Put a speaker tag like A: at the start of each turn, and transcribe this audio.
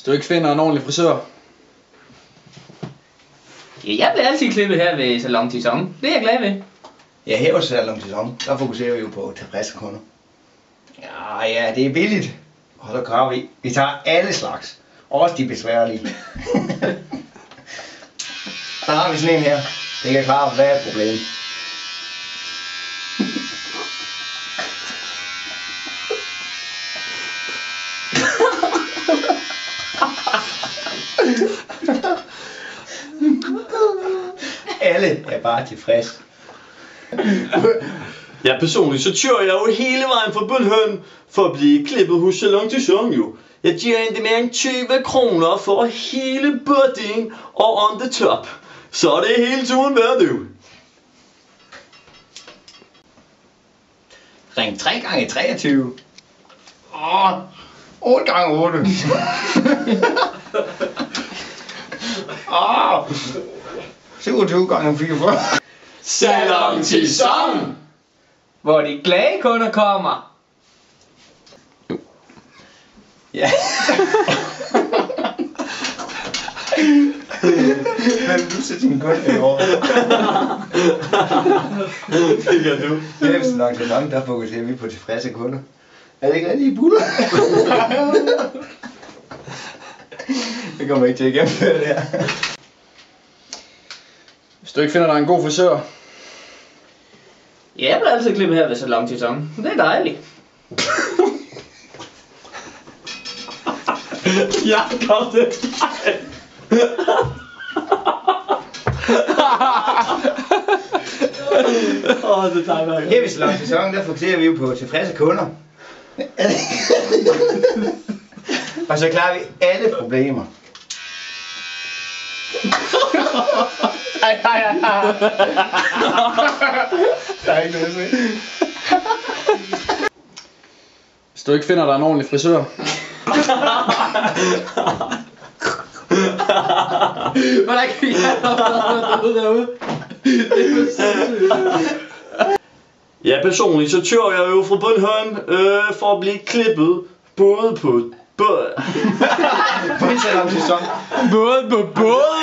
A: Hvis du ikke finder en ordentlig frisør.
B: Ja, jeg bliver altid klippet her ved Salon Tison. Det er jeg glad ved.
C: Ja, her hos Salon Tison, der fokuserer vi jo på tilfredse kunder. Ja, det er billigt. Og så kører vi. Vi tager alle slags. Også de besværlige. Så har vi sådan en her. Det kan klare hvad er problem. Alle er bare tilfredse.
D: Ja, personligt så kører jeg jo hele vejen fra Bornholm for at blive klippet hos Salon Tison jo. Jeg giver ikke mere end 20 kroner for hele budding og on the top. Så er det hele turen værd nu.
C: Ring 3 gange 23. 8 gange 8. 27 gange 44.
D: Salon Tison!
B: Hvor de glade kunder kommer.
C: Ja. Hvem du sætter din kunde derovre?
D: Det gør du.
C: Det er Salon Tison, der fokuserer vi på tilfredse kunder. Er det ikke rigtig i buller? Det kommer ikke til at gennemføre det her.
A: Hvis du ikke finder dig en god frisør.
B: Ja, jeg bliver altid klippet her ved Salon Tison. Det er dejligt.
D: Ja, kom det. Det tager jeg.
C: Her ved Salon Tison, der fokuserer vi jo på tilfredse kunder. Og så klarer vi alle problemer. Der er ikke noget at se.
A: Hvis du ikke finder dig en ordentlig frisør.
B: Hvordan kan jeg derude?
D: Ja, personligt så kører jeg jo fra Bornholm for at blive klippet både på
C: På Salon Tison.
A: Både på både.